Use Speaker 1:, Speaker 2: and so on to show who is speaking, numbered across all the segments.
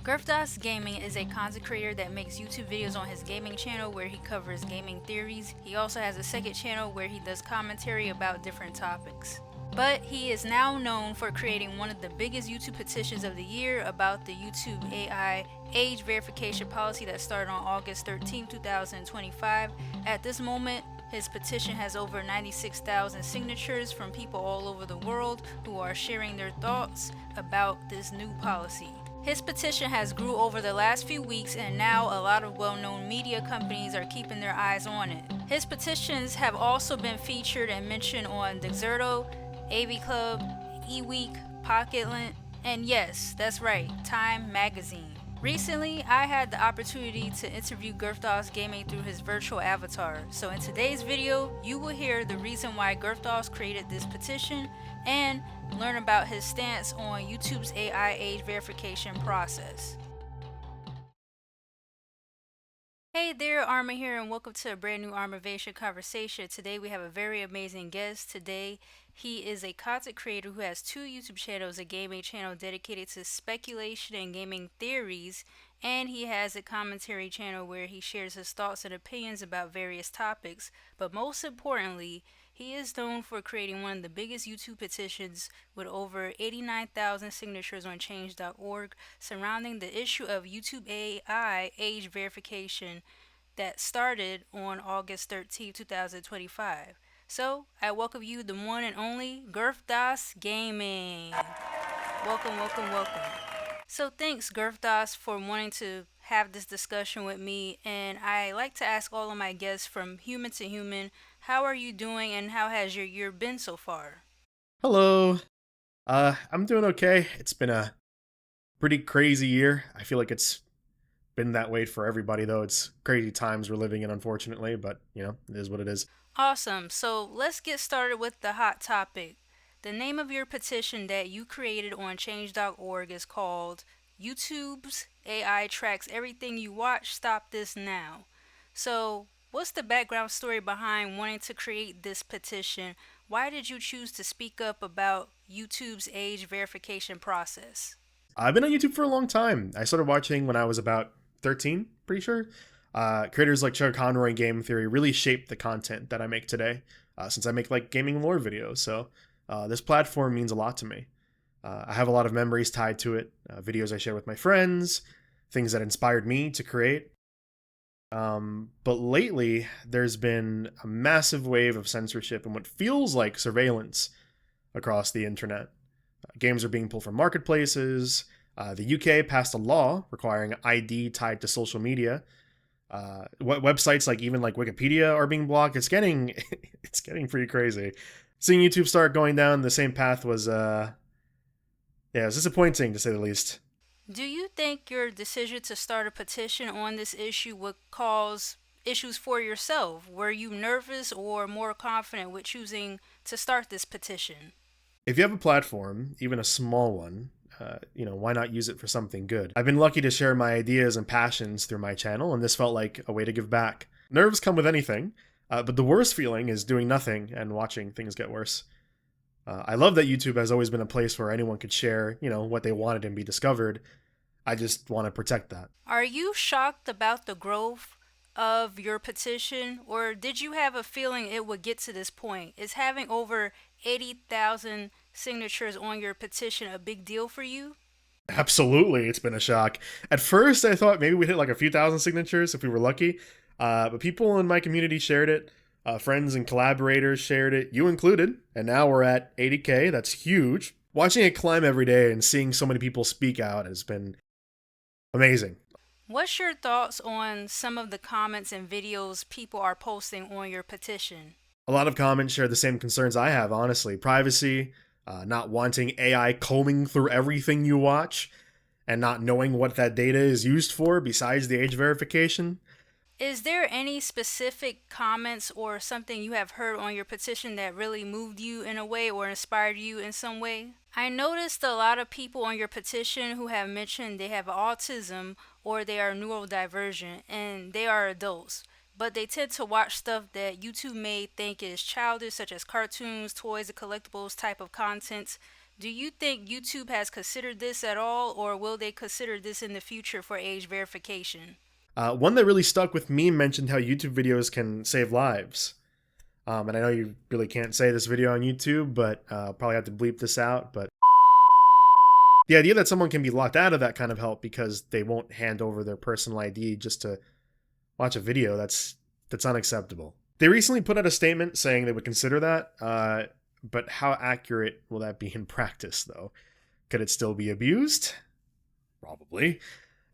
Speaker 1: Gerfdas Gaming is a content creator that makes YouTube videos on his gaming channel where he covers gaming theories. He also has a second channel where he does commentary about different topics. But he is now known for creating one of the biggest YouTube petitions of the year about the YouTube AI age verification policy that started on August 13, 2025. At this moment, his petition has over 96,000 signatures from people all over the world who are sharing their thoughts about this new policy. His petition has grew over the last few weeks, and now a lot of well-known media companies are keeping their eyes on it. His petitions have also been featured and mentioned on Xerto, AV Club, eWeek, Pocketland, and yes, that's right, Time Magazine. Recently, I had the opportunity to interview Gerfdas Gaming through his virtual avatar. So in today's video, you will hear the reason why Gerfdas created this petition and learn about his stance on YouTube's AI age verification process. Hey there, ARMA here, and welcome to a brand new ARMAvation conversation. Today we have a very amazing guest. Today he is a content creator who has two YouTube channels, a gaming channel dedicated to speculation and gaming theories, and he has a commentary channel where he shares his thoughts and opinions about various topics. But most importantly, he is known for creating one of the biggest YouTube petitions with over 89,000 signatures on change.org surrounding the issue of YouTube AI age verification that started on August 13, 2025. So, I welcome you, the one and only Gerfdas Gaming. Welcome, welcome, welcome. So thanks, Gerfdas, for wanting to have this discussion with me. And I like to ask all of my guests from human to human, how are you doing and how has your year been so far?
Speaker 2: Hello. I'm doing okay. It's been a pretty crazy year. I feel like it's been that way for everybody, though. It's crazy times we're living in, unfortunately, but, it is what it is.
Speaker 1: Awesome. So let's get started with the hot topic. The name of your petition that you created on change.org is called YouTube's AI Tracks Everything You Watch, Stop This Now. So, what's the background story behind wanting to create this petition? Why did you choose to speak up about YouTube's age verification process?
Speaker 2: I've been on YouTube for a long time. I started watching when I was about 13, pretty sure. Creators like Chuck Conroy and Game Theory really shaped the content that I make today, since I make like gaming lore videos. So this platform means a lot to me. I have a lot of memories tied to it, videos I share with my friends, things that inspired me to create. But lately, there's been a massive wave of censorship and what feels like surveillance across the internet. Games are being pulled from marketplaces. The UK passed a law requiring ID tied to social media. Websites like even like Wikipedia are being blocked. It's getting it's getting pretty crazy. Seeing YouTube start going down the same path was it was disappointing to say the least.
Speaker 1: Do you think your decision to start a petition on this issue would cause issues for yourself? Were you nervous or more confident with choosing to start this petition?
Speaker 2: If you have a platform, even a small one, why not use it for something good? I've been lucky to share my ideas and passions through my channel, and this felt like a way to give back. Nerves come with anything, but the worst feeling is doing nothing and watching things get worse. I love that YouTube has always been a place where anyone could share, what they wanted and be discovered. I just want to protect that.
Speaker 1: Are you shocked about the growth of your petition, or did you have a feeling it would get to this point? Is having over 80,000 signatures on your petition a big deal for you?
Speaker 2: Absolutely, it's been a shock. At first, I thought maybe we'd hit like a few thousand signatures if we were lucky, but people in my community shared it. Friends and collaborators shared it, you included, and now we're at 80K. That's huge. Watching it climb every day and seeing so many people speak out has been amazing.
Speaker 1: What's your thoughts on some of the comments and videos people are posting on your petition?
Speaker 2: A lot of comments share the same concerns I have, honestly. Privacy, not wanting AI combing through everything you watch, and not knowing what that data is used for besides the age verification.
Speaker 1: Is there any specific comments or something you have heard on your petition that really moved you in a way or inspired you in some way? I noticed a lot of people on your petition who have mentioned they have autism or they are neurodivergent and they are adults, but they tend to watch stuff that YouTube may think is childish, such as cartoons, toys, and collectibles type of content. Do you think YouTube has considered this at all, or will they consider this in the future for age verification?
Speaker 2: One that really stuck with me mentioned how YouTube videos can save lives. And I know you really can't say this video on YouTube, but I'll probably have to bleep this out. But the idea that someone can be locked out of that kind of help because they won't hand over their personal ID just to watch a video, that's unacceptable. They recently put out a statement saying they would consider that, but how accurate will that be in practice, though? Could it still be abused? Probably.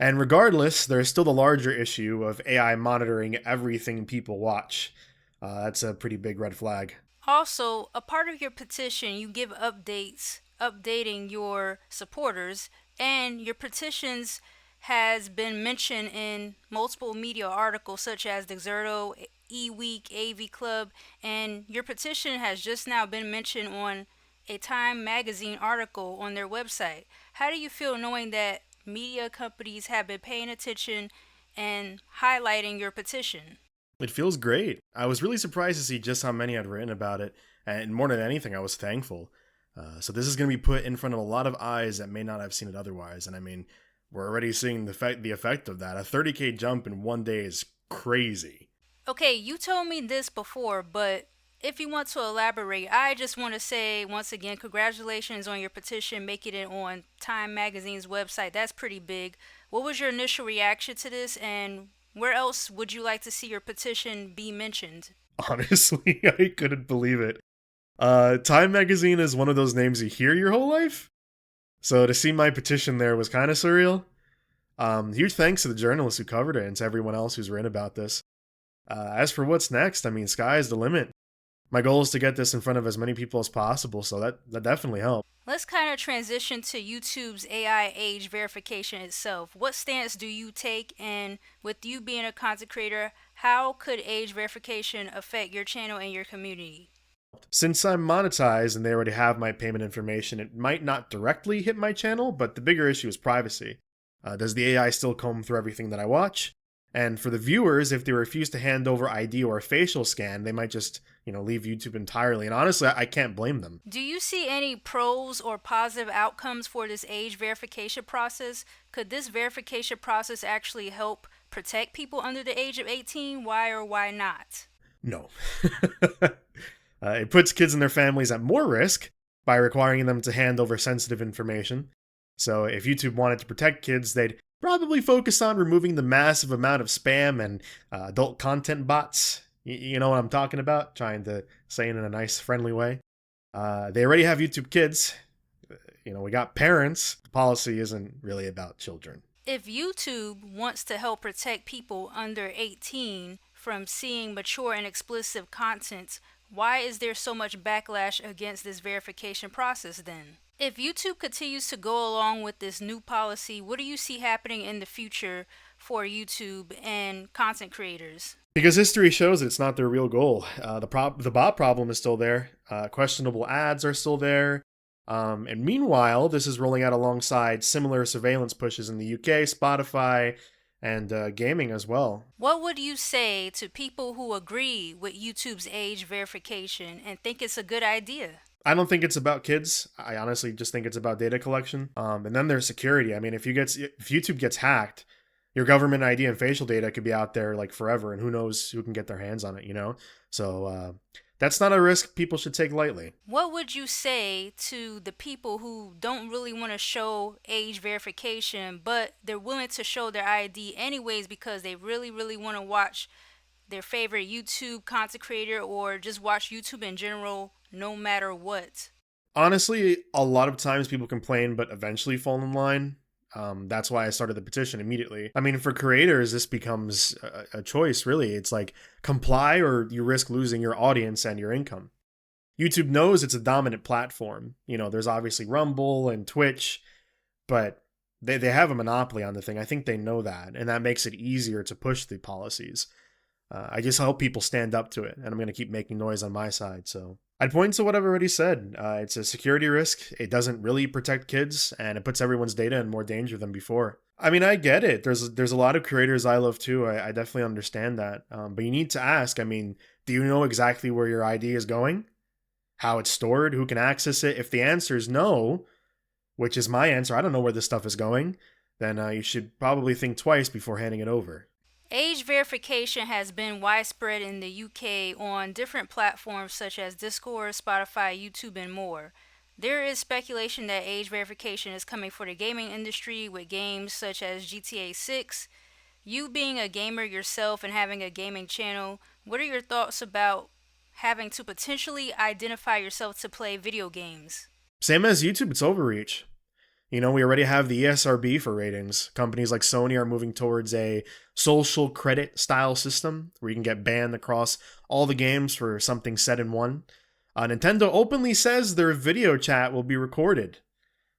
Speaker 2: And regardless, there's still the larger issue of AI monitoring everything people watch. That's a pretty big red flag.
Speaker 1: Also, a part of your petition, you give updates, updating your supporters, and your petitions has been mentioned in multiple media articles such as the Xerto, E-Week, AV Club, and your petition has just now been mentioned on a Time magazine article on their website. How do you feel knowing that media companies have been paying attention and highlighting your petition?
Speaker 2: It feels great. I was really surprised to see just how many I'd written about it, and more than anything, I was thankful. So this is going to be put in front of a lot of eyes that may not have seen it otherwise, and I mean, we're already seeing the effect of that. A 30K jump in one day is crazy.
Speaker 1: Okay, you told me this before, but if you want to elaborate, I just want to say once again, congratulations on your petition making it on Time Magazine's website. That's pretty big. What was your initial reaction to this, and where else would you like to see your petition be mentioned?
Speaker 2: Honestly, I couldn't believe it. Time Magazine is one of those names you hear your whole life. So to see my petition there was kind of surreal. Huge thanks to the journalists who covered it and to everyone else who's written about this. As for what's next, I mean, sky is the limit. My goal is to get this in front of as many people as possible, so that definitely helped.
Speaker 1: Let's kind of transition to YouTube's AI age verification itself. What stance do you take, and with you being a content creator, how could age verification affect your channel and your community?
Speaker 2: Since I'm monetized and they already have my payment information, it might not directly hit my channel, but the bigger issue is privacy. Does the AI still comb through everything that I watch? And for the viewers, if they refuse to hand over ID or a facial scan, they might just, leave YouTube entirely. And honestly, I can't blame them.
Speaker 1: Do you see any pros or positive outcomes for this age verification process? Could this verification process actually help protect people under the age of 18? Why or why not?
Speaker 2: No. It puts kids and their families at more risk by requiring them to hand over sensitive information. So if YouTube wanted to protect kids, they'd probably focus on removing the massive amount of spam and adult content bots. You know what I'm talking about? Trying to say it in a nice, friendly way. They already have YouTube Kids. We got parents. The policy isn't really about children.
Speaker 1: If YouTube wants to help protect people under 18 from seeing mature and explicit content, why is there so much backlash against this verification process then? If YouTube continues to go along with this new policy, what do you see happening in the future for YouTube and content creators?
Speaker 2: Because history shows it's not their real goal. The bot problem is still there. Questionable ads are still there. And meanwhile, this is rolling out alongside similar surveillance pushes in the UK, Spotify, and gaming as well.
Speaker 1: What would you say to people who agree with YouTube's age verification and think it's a good idea?
Speaker 2: I don't think it's about kids. I honestly just think it's about data collection. And then there's security. I mean, if YouTube gets hacked, your government ID and facial data could be out there like forever, and who knows who can get their hands on it, So that's not a risk people should take lightly.
Speaker 1: What would you say to the people who don't really want to show age verification, but they're willing to show their ID anyways because they really, really want to watch their favorite YouTube content creator or just watch YouTube in general, no matter what?
Speaker 2: Honestly, a lot of times people complain, but eventually fall in line. That's why I started the petition immediately. I mean, for creators, this becomes a choice, really. It's like comply or you risk losing your audience and your income. YouTube knows it's a dominant platform. There's obviously Rumble and Twitch, but they have a monopoly on the thing. I think they know that, and that makes it easier to push the policies. I just hope people stand up to it, and I'm going to keep making noise on my side, so... I'd point to what I've already said. It's a security risk. It doesn't really protect kids, and it puts everyone's data in more danger than before. I mean, I get it. There's a lot of creators I love too. I definitely understand that. But you need to ask, I mean, do you know exactly where your ID is going? how it's stored, who can access it. If the answer is no, which is my answer, I don't know where this stuff is going, then you should probably think twice before handing it over.
Speaker 1: Age verification has been widespread in the UK on different platforms such as Discord, Spotify, YouTube, and more. There is speculation that age verification is coming for the gaming industry with games such as GTA 6. You being a gamer yourself and having a gaming channel, what are your thoughts about having to potentially identify yourself to play video games?
Speaker 2: Same as YouTube, it's overreach. We already have the ESRB for ratings. Companies like Sony are moving towards a social credit style system where you can get banned across all the games for something said in one. Nintendo openly says their video chat will be recorded.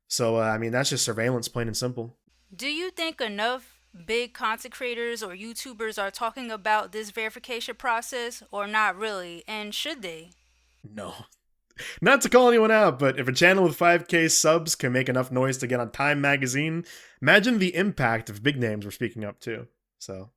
Speaker 2: So, that's just surveillance, plain and simple.
Speaker 1: Do you think enough big content creators or YouTubers are talking about this verification process, or not really, and should they?
Speaker 2: No. Not to call anyone out, but if a channel with 5K subs can make enough noise to get on Time magazine, imagine the impact if big names were speaking up too. So,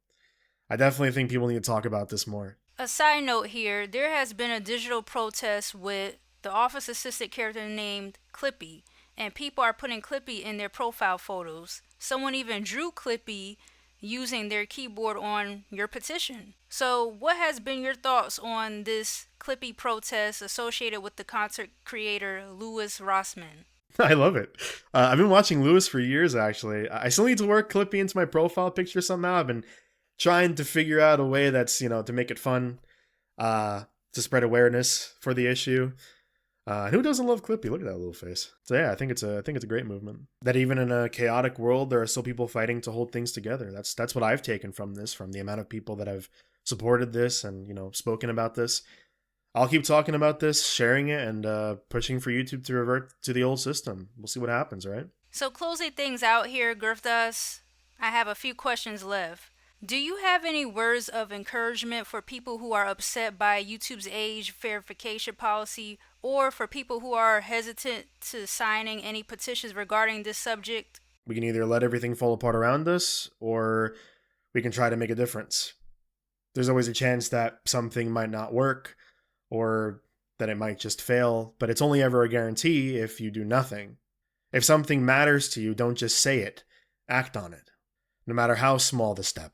Speaker 2: I definitely think people need to talk about this more.
Speaker 1: A side note here, there has been a digital protest with the office assistant character named Clippy, and people are putting Clippy in their profile photos. Someone even drew Clippy using their keyboard on your petition. So, what has been your thoughts on this Clippy protest associated with the content creator Louis Rossmann?
Speaker 2: I love it. I've been watching Lewis for years, actually. I still need to work Clippy into my profile picture somehow. I've been trying to figure out a way that's, to make it fun, to spread awareness for the issue. And who doesn't love Clippy? Look at that little face. So yeah, I think it's a great movement. That even in a chaotic world, there are still people fighting to hold things together. That's what I've taken from this, from the amount of people that have supported this and spoken about this. I'll keep talking about this, sharing it, and pushing for YouTube to revert to the old system. We'll see what happens, right?
Speaker 1: So closing things out here, Gerfdas, I have a few questions left. Do you have any words of encouragement for people who are upset by YouTube's age verification policy, or for people who are hesitant to signing any petitions regarding this subject?
Speaker 2: We can either let everything fall apart around us, or we can try to make a difference. There's always a chance that something might not work, or that it might just fail, but it's only ever a guarantee if you do nothing. If something matters to you, don't just say it. Act on it, no matter how small the step.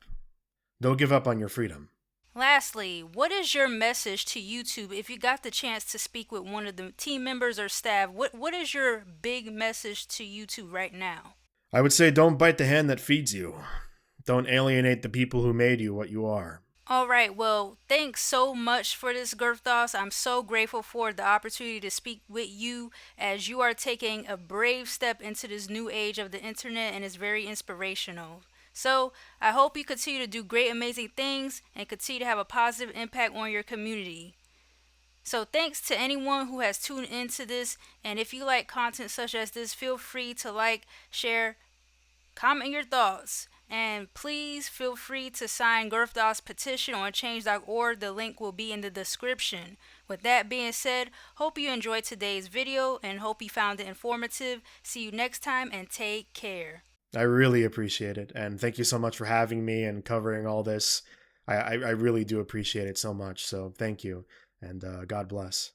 Speaker 2: Don't give up on your freedom.
Speaker 1: Lastly, what is your message to YouTube if you got the chance to speak with one of the team members or staff? What is your big message to YouTube right now?
Speaker 2: I would say don't bite the hand that feeds you. Don't alienate the people who made you what you are.
Speaker 1: Alright, well, thanks so much for this, Gerfdas. I'm so grateful for the opportunity to speak with you as you are taking a brave step into this new age of the internet, and it's very inspirational. So, I hope you continue to do great, amazing things and continue to have a positive impact on your community. So, thanks to anyone who has tuned into this, and if you like content such as this, feel free to like, share, comment your thoughts. And please feel free to sign Gerfdas' petition on change.org. The link will be in the description. With that being said, hope you enjoyed today's video and hope you found it informative. See you next time and take care.
Speaker 2: I really appreciate it. And thank you so much for having me and covering all this. I really do appreciate it so much. So thank you. And God bless.